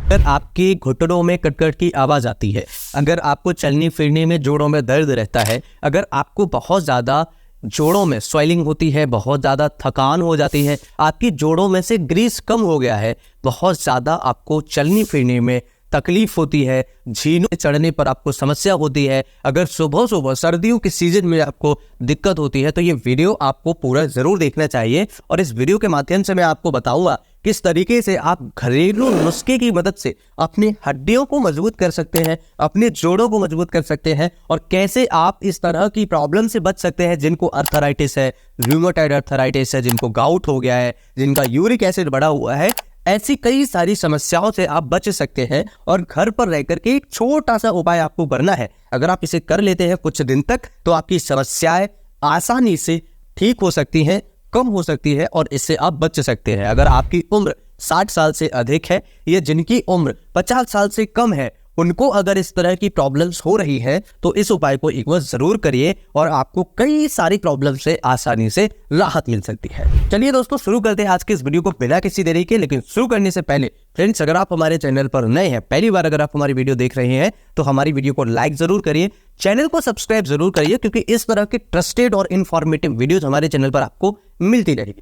अगर आपके घुटनों में कटकट की आवाज़ आती है, अगर आपको चलने फिरने में जोड़ों में दर्द रहता है, अगर आपको बहुत ज़्यादा जोड़ों में स्वेलिंग होती है, बहुत ज़्यादा थकान हो जाती है, आपकी जोड़ों में से ग्रीस कम हो गया है, बहुत ज़्यादा आपको चलने फिरने में तकलीफ होती है, झीलों चढ़ने पर आपको समस्या होती है, अगर सुबह सुबह सर्दियों के सीजन में आपको दिक्कत होती है, तो ये वीडियो आपको पूरा ज़रूर देखना चाहिए। और इस वीडियो के माध्यम से मैं आपको बताऊंगा किस तरीके से आप घरेलू नुस्खे की मदद से अपनी हड्डियों को मजबूत कर सकते हैं, अपने जोड़ों को मजबूत कर सकते हैं, और कैसे आप इस तरह की प्रॉब्लम से बच सकते हैं जिनको अर्थराइटिस है, रूमेटॉइड अर्थराइटिस है, जिनको गाउट हो गया है, जिनका यूरिक एसिड बढ़ा हुआ है। ऐसी कई सारी समस्याओं से आप बच सकते हैं और घर पर रहकर के एक छोटा सा उपाय आपको करना है। अगर आप इसे कर लेते हैं कुछ दिन तक, तो आपकी समस्याएं आसानी से ठीक हो सकती हैं, कम हो सकती है, और इससे आप बच सकते हैं। अगर आपकी उम्र 60 साल से अधिक है या जिनकी उम्र 50 साल से कम है, उनको अगर इस तरह की प्रॉब्लम्स हो रही है, तो इस उपाय को एक बार जरूर करिए और आपको कई सारी प्रॉब्लम से आसानी से राहत मिल सकती है। चलिए दोस्तों, शुरू करते हैं आज के इस वीडियो को बिना किसी देरी के। लेकिन शुरू करने से पहले फ्रेंड्स, अगर आप हमारे चैनल पर नए हैं, पहली बार अगर आप हमारी वीडियो देख रहे हैं, तो हमारी वीडियो को लाइक जरूर करिए, चैनल को सब्सक्राइब जरूर करिए, क्योंकि इस तरह के ट्रस्टेड और इन्फॉर्मेटिव वीडियोज हमारे चैनल पर आपको मिलती रहेगी।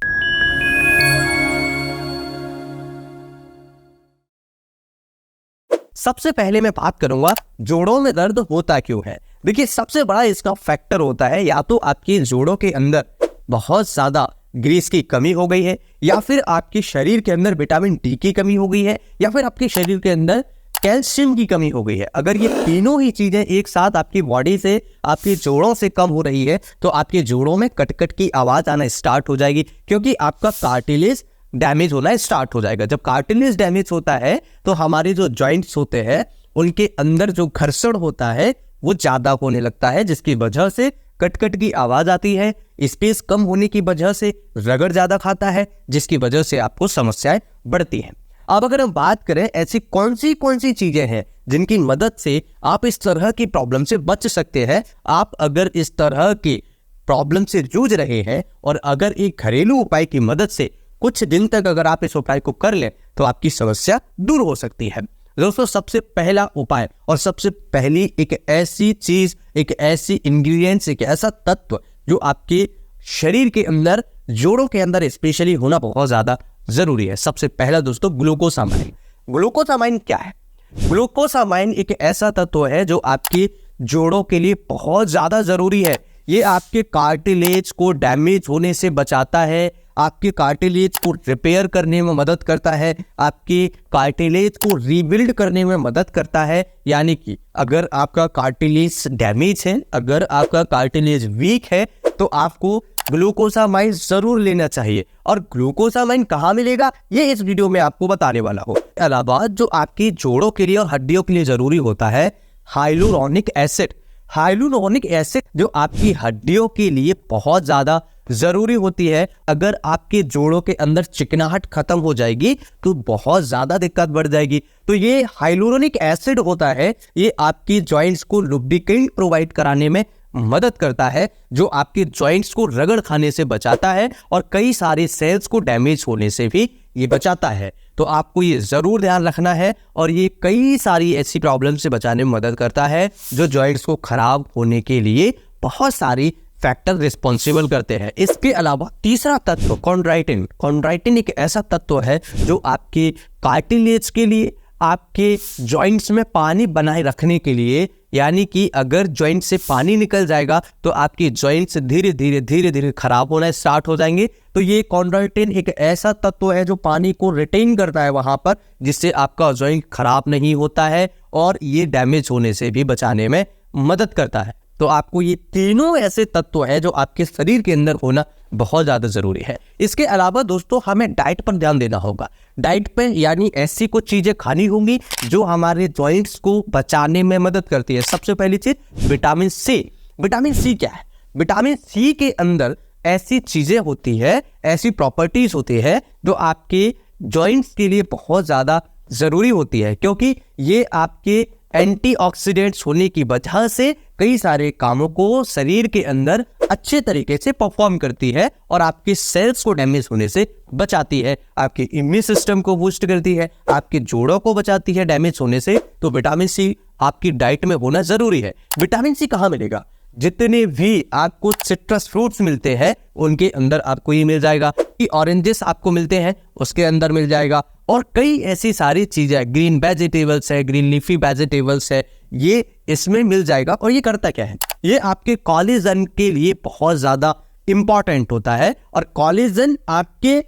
सबसे पहले मैं बात करूंगा जोड़ों में दर्द होता क्यों है। देखिए, सबसे बड़ा इसका फैक्टर होता है या तो आपके जोड़ों के अंदर बहुत ज्यादा ग्रीस की कमी हो गई है, या फिर आपके शरीर के अंदर विटामिन डी की कमी हो गई है, या फिर आपके शरीर के अंदर कैल्शियम की कमी हो गई है। अगर ये तीनों ही चीजें एक साथ आपकी बॉडी से, आपके जोड़ों से कम हो रही है, तो आपके जोड़ों में कटकट की आवाज आना स्टार्ट हो जाएगी, क्योंकि आपका कार्टिलेज डैमेज होना स्टार्ट हो जाएगा। जब कार्टिलेज डैमेज होता है, तो हमारे जो जॉइंट्स होते हैं उनके अंदर जो घर्षण होता है वो ज्यादा होने लगता है, जिसकी वजह से कटकट की आवाज आती है। स्पेस कम होने की वजह से रगड़ ज्यादा खाता है, जिसकी वजह से आपको समस्याएं बढ़ती हैं। अब अगर हम बात करें ऐसी कौन सी चीजें हैं जिनकी मदद से आप इस तरह की प्रॉब्लम से बच सकते हैं। आप अगर इस तरह की प्रॉब्लम से जूझ रहे हैं और अगर एक घरेलू उपाय की मदद से कुछ दिन तक अगर आप इस उपाय को कर लें, तो आपकी समस्या दूर हो सकती है। दोस्तों, सबसे पहला उपाय और सबसे पहली एक ऐसी चीज, एक ऐसी इंग्रेडिएंट्स, एक ऐसा तत्व जो आपके शरीर के अंदर, जोड़ों के अंदर स्पेशली होना बहुत ज्यादा जरूरी है। सबसे पहला दोस्तों, ग्लूकोसामाइन। ग्लूकोसामाइन क्या है? ग्लूकोसामाइन एक ऐसा तत्व है जो आपके जोड़ों के लिए बहुत ज्यादा जरूरी है। ये आपके कार्टिलेज को डैमेज होने से बचाता है, आपके कार्टिलेज को रिपेयर करने में मदद करता है, आपके कार्टिलेज को रीबिल्ड करने में मदद करता है। यानी कि अगर आपका कार्टिलेज डैमेज है, अगर आपका कार्टिलेज वीक है, तो आपको ग्लूकोसामाइन जरूर लेना चाहिए। और ग्लूकोसामाइन कहाँ मिलेगा, ये इस वीडियो में आपको बताने वाला हूँ। अलावा जो आपकी जोड़ों के लिए और हड्डियों के लिए जरूरी होता है, हाइलुरोनिक एसिड। हाइलुरोनिक एसिड जो आपकी हड्डियों के लिए बहुत ज्यादा जरूरी होती है। अगर आपके जोड़ों के अंदर चिकनाहट खत्म हो जाएगी, तो बहुत ज्यादा दिक्कत बढ़ जाएगी। तो ये हाइलुरोनिक एसिड होता है, ये आपकी जॉइंट्स को लुब्रिकेंट प्रोवाइड कराने में मदद करता है, जो आपके जॉइंट्स को रगड़ खाने से बचाता है और कई सारे सेल्स को डैमेज होने से भी ये बचाता है। तो आपको ये जरूर ध्यान रखना है, और ये कई सारी ऐसी प्रॉब्लम से बचाने में मदद करता है जो जॉइंट्स को खराब होने के लिए बहुत सारी फैक्टर रिस्पॉन्सिबल करते हैं। इसके अलावा तीसरा तत्व कॉन्ड्राइटिन। कॉन्ड्राइटिन एक ऐसा तत्व है जो आपके कार्टिलेज के लिए, आपके जॉइंट्स में पानी बनाए रखने के लिए, यानी कि अगर जॉइंट से पानी निकल जाएगा तो आपकी जॉइंट्स धीरे धीरे खराब होना स्टार्ट हो जाएंगे। तो ये कॉन्ड्राइटिन एक ऐसा तत्व है जो पानी को रिटेन करता है वहां पर, जिससे आपका जॉइंट खराब नहीं होता है और ये डैमेज होने से भी बचाने में मदद करता है। तो आपको ये तीनों ऐसे तत्व है जो आपके शरीर के अंदर होना बहुत ज्यादा जरूरी है। इसके अलावा दोस्तों, हमें डाइट पर ध्यान देना होगा। डाइट पे यानी ऐसी कुछ चीजें खानी होंगी जो हमारे जॉइंट्स को बचाने में मदद करती है। सबसे पहली चीज विटामिन सी। विटामिन सी क्या है? विटामिन सी के अंदर ऐसी चीजें होती है, ऐसी प्रॉपर्टीज होती है जो आपके जॉइंट्स के लिए बहुत ज्यादा जरूरी होती है, क्योंकि ये आपके एंटीऑक्सीडेंट्स होने की वजह से कई सारे कामों को शरीर के अंदर अच्छे तरीके से परफॉर्म करती है और आपके सेल्स को डैमेज होने से बचाती है, आपके इम्यून सिस्टम को बूस्ट करती है, आपके जोड़ों को बचाती है डैमेज होने से। तो विटामिन सी आपकी डाइट में होना जरूरी है। विटामिन सी कहाँ मिलेगा? जितने भी आपको सिट्रस फ्रूट्स मिलते हैं उनके अंदर आपको ये मिल जाएगा, कि ऑरेंजेस आपको मिलते हैं उसके अंदर मिल जाएगा, और कई ऐसी सारी चीजें, ग्रीन वेजिटेबल्स है, ग्रीन लीफी वेजिटेबल्स है, ये इसमें मिल जाएगा। और ये करता क्या है? ये आपके कोलेजन के लिए बहुत ज्यादा इंपॉर्टेंट होता है, और कोलेजन आपके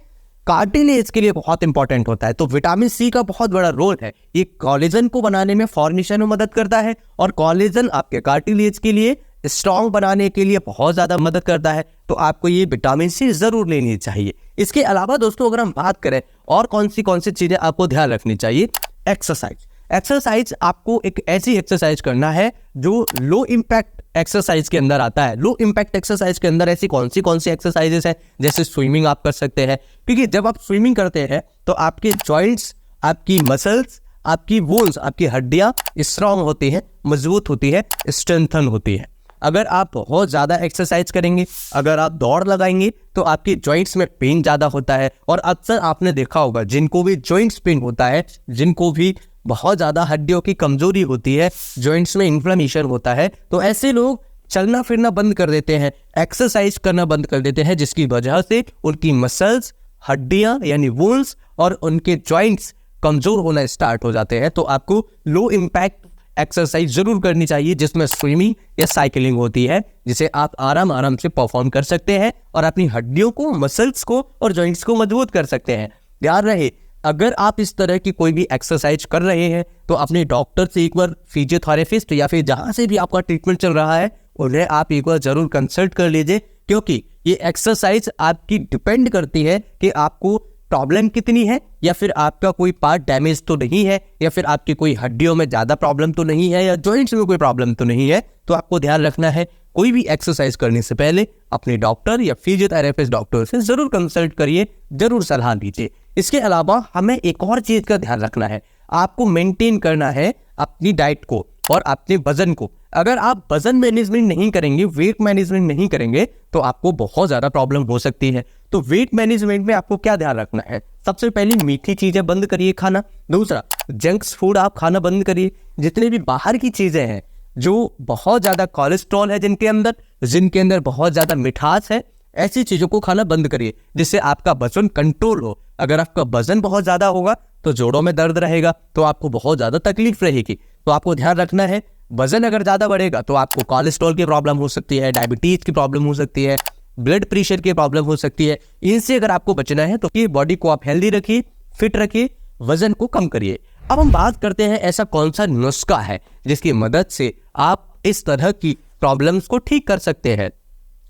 कार्टिलेज के लिए बहुत इंपॉर्टेंट होता है। तो विटामिन सी का बहुत बड़ा रोल है, ये कोलेजन को बनाने में, फॉर्मेशन में मदद करता है, और कोलेजन आपके कार्टिलेज के लिए स्ट्रॉन्ग बनाने के लिए बहुत ज्यादा मदद करता है। तो आपको ये विटामिन सी जरूर लेनी चाहिए। इसके अलावा दोस्तों अगर हम बात करें और कौन सी चीजें आपको ध्यान रखनी चाहिए, एक्सरसाइज आपको एक ऐसी एक्सरसाइज करना है जो लो इम्पैक्ट एक्सरसाइज के अंदर आता है। लो इम्पैक्ट एक्सरसाइज के अंदर ऐसी कौन सी एक्सरसाइजेस हैं, जैसे स्विमिंग आप कर सकते हैं, क्योंकि जब आप स्विमिंग करते हैं तो आपके जॉइंट्स, आपकी मसल्स, आपकी बोन्स, आपकी हड्डियां स्ट्रांग होती हैं, मजबूत होती है, स्ट्रेंथन होती है। अगर आप बहुत ज़्यादा एक्सरसाइज करेंगे, अगर आप दौड़ लगाएंगे तो आपके जॉइंट्स में पेन ज़्यादा होता है। और अक्सर आपने देखा होगा जिनको भी जॉइंट्स पेन होता है, जिनको भी बहुत ज़्यादा हड्डियों की कमजोरी होती है, जॉइंट्स में इन्फ्लेमेशन होता है, तो ऐसे लोग चलना फिरना बंद कर देते हैं, एक्सरसाइज करना बंद कर देते हैं, जिसकी वजह से उनकी मसल्स, हड्डियाँ यानी बोन्स और उनके जॉइंट्स कमज़ोर होना स्टार्ट हो जाते हैं। तो आपको लो इम्पैक्ट एक्सरसाइज जरूर करनी चाहिए, जिसमें स्विमिंग या साइकिलिंग होती है, जिसे आप आराम से परफॉर्म कर सकते हैं और अपनी हड्डियों को, मसल्स को और जॉइंट्स को मजबूत कर सकते हैं। ध्यान रहे, अगर आप इस तरह की कोई भी एक्सरसाइज कर रहे हैं तो अपने डॉक्टर से एक बार, फिजियोथेरेपिस्ट या फिर जहां से भी आपका ट्रीटमेंट चल रहा है, उन्हें आप एक बार जरूर कंसल्ट कर लीजिए, क्योंकि ये एक्सरसाइज आपकी डिपेंड करती है कि आपको प्रॉब्लम कितनी है, या फिर आपका कोई पार्ट डैमेज तो नहीं है, या फिर आपकी कोई हड्डियों में ज़्यादा प्रॉब्लम तो नहीं है, या जॉइंट्स में कोई प्रॉब्लम तो नहीं है। तो आपको ध्यान रखना है, कोई भी एक्सरसाइज करने से पहले अपने डॉक्टर या फिजियोथेरेपिस्ट डॉक्टर से जरूर कंसल्ट करिए, जरूर सलाह लीजिए। इसके अलावा हमें एक और चीज़ का ध्यान रखना है, आपको मेंटेन करना है अपनी डाइट को और अपने वजन को। अगर आप वजन मैनेजमेंट नहीं करेंगे, वेट मैनेजमेंट नहीं करेंगे, तो आपको बहुत ज़्यादा प्रॉब्लम हो सकती है। तो वेट मैनेजमेंट में आपको क्या ध्यान रखना है? सबसे पहले मीठी चीज़ें बंद करिए खाना। दूसरा, जंक्स फूड आप खाना बंद करिए। जितने भी बाहर की चीज़ें हैं जो बहुत ज़्यादा कोलेस्ट्रॉल है जिनके अंदर बहुत ज़्यादा मिठास है, ऐसी चीज़ों को खाना बंद करिए, जिससे आपका वजन कंट्रोल हो। अगर आपका वजन बहुत ज़्यादा होगा तो जोड़ों में दर्द रहेगा, तो आपको बहुत ज़्यादा तकलीफ रहेगी। तो आपको ध्यान रखना है, वजन अगर ज़्यादा बढ़ेगा तो आपको कोलेस्ट्रॉल की प्रॉब्लम हो सकती है, डायबिटीज़ की प्रॉब्लम हो सकती है, ब्लड प्रेशर की प्रॉब्लम हो सकती है। इनसे अगर आपको बचना है तो ये बॉडी को आप हेल्दी रखिए, फिट रखिए, वजन को कम करिए। अब हम बात करते हैं ऐसा कौन सा नुस्खा है जिसकी मदद से आप इस तरह की प्रॉब्लम्स को ठीक कर सकते हैं।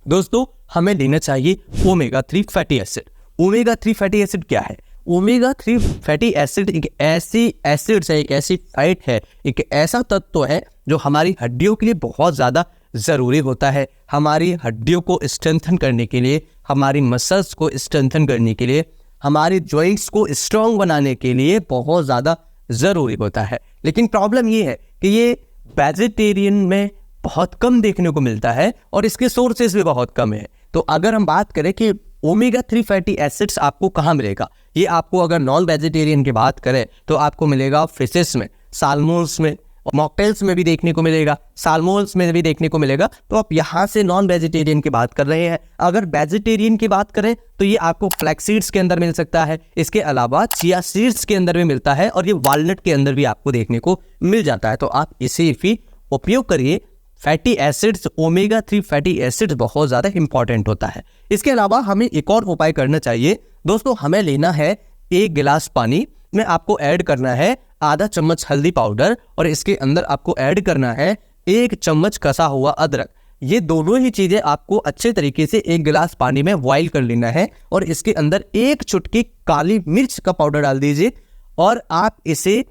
दोस्तों, हमें लेना चाहिए omega 3 fatty acid. Omega 3 fatty acid क्या है? ओमेगा 3 फैटी एसिड एक ऐसी एसिड है, एक ऐसी फैट है, एक ऐसा तत्व है जो हमारी हड्डियों के लिए बहुत ज़्यादा ज़रूरी होता है। हमारी हड्डियों को स्ट्रेंथन करने के लिए, हमारी मसल्स को स्ट्रेंथन करने के लिए, हमारे जॉइंट्स को स्ट्रॉन्ग बनाने के लिए बहुत ज़्यादा ज़रूरी होता है। लेकिन प्रॉब्लम ये है कि ये वेजिटेरियन में बहुत कम देखने को मिलता है और इसके सोर्सेज भी बहुत कम है। तो अगर हम बात करें कि ओमेगा 3 फैटी एसिड्स आपको कहाँ मिलेगा, ये आपको अगर नॉन वेजिटेरियन की बात करें तो आपको मिलेगा फिशेस में, साल्मोन्स में, मॉकटेल्स में भी देखने को मिलेगा, साल्मोन्स में भी देखने को मिलेगा। तो आप यहाँ से नॉन वेजिटेरियन की बात कर रहे हैं। अगर वेजिटेरियन की बात करें तो ये आपको फ्लैक्स सीड्स के अंदर मिल सकता है, इसके अलावा चिया सीड्स के अंदर भी मिलता है, और ये वालनट के अंदर भी आपको देखने को मिल जाता है। तो आप इसे भी उपयोग करिए। Fatty acids, omega 3 fatty acids बहुत ज़्यादा इंपॉर्टेंट होता है। इसके अलावा हमें एक और उपाय करना चाहिए। दोस्तों, हमें लेना है 1 गिलास पानी में आपको ऐड करना है आधा चम्मच हल्दी पाउडर, और इसके अंदर आपको ऐड करना है 1 चम्मच कसा हुआ अदरक। ये दोनों ही चीज़ें आपको अच्छे तरीके से 1 गिलास पानी में बॉईल कर लेना है, और इसके अंदर 1 चुटकी काली मिर्च का पाउडर डाल दीजिए, और आप इसे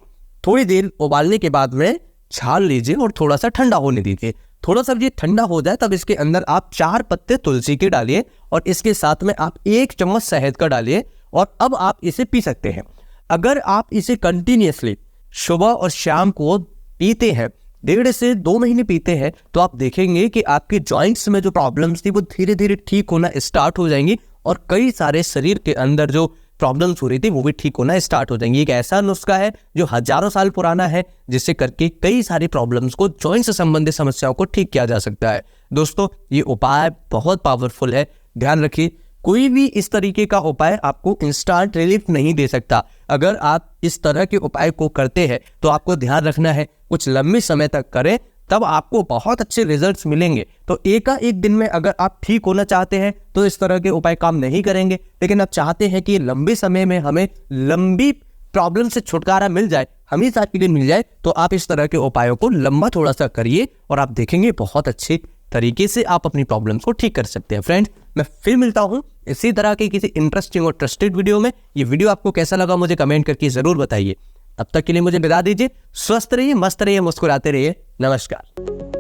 थोड़ी देर उबालने के बाद में छान लीजिए और थोड़ा सा ठंडा होने दीजिए। थोड़ा सा ये ठंडा हो जाए तब इसके अंदर आप 4 पत्ते तुलसी के डालिए, और इसके साथ में आप 1 चम्मच शहद का डालिए, और अब आप इसे पी सकते हैं। अगर आप इसे कंटिन्यूसली सुबह और शाम को पीते हैं, 1.5 से 2 महीने पीते हैं, तो आप देखेंगे कि आपके जॉइंट्स में जो प्रॉब्लम्स थी वो धीरे धीरे ठीक होना स्टार्ट हो जाएंगी और कई सारे शरीर के अंदर जो प्रॉब्लम्स हो रही थी वो भी ठीक होना स्टार्ट हो जाएंगी। एक ऐसा नुस्खा है जो हजारों साल पुराना है, जिससे करके कई सारी प्रॉब्लम्स को, जॉइंट से संबंधित समस्याओं को ठीक किया जा सकता है। दोस्तों, ये उपाय बहुत पावरफुल है, ध्यान रखिए। कोई भी इस तरीके का उपाय आपको इंस्टेंट रिलीफ नहीं दे सकता। अगर आप इस तरह के उपाय को करते हैं तो आपको ध्यान रखना है कुछ लंबे समय तक करें, तब आपको बहुत अच्छे रिजल्ट्स मिलेंगे। तो एक दिन में अगर आप ठीक होना चाहते हैं तो इस तरह के उपाय काम नहीं करेंगे, लेकिन आप चाहते हैं कि लंबे समय में हमें लंबी प्रॉब्लम से छुटकारा मिल जाए, हमेशा के लिए मिल जाए, तो आप इस तरह के उपायों को लंबा थोड़ा सा करिए और आप देखेंगे बहुत अच्छे तरीके से आप अपनी प्रॉब्लम्स को ठीक कर सकते हैं। फ्रेंड्स, मैं फिर मिलता हूं इसी तरह के किसी इंटरेस्टिंग और ट्रस्टेड वीडियो में। ये वीडियो आपको कैसा लगा मुझे कमेंट करके जरूर बताइए। तब तक के लिए मुझे विदा दीजिए। स्वस्थ रहिए, मस्त रहिए, मुस्कुराते रहिए। नमस्कार।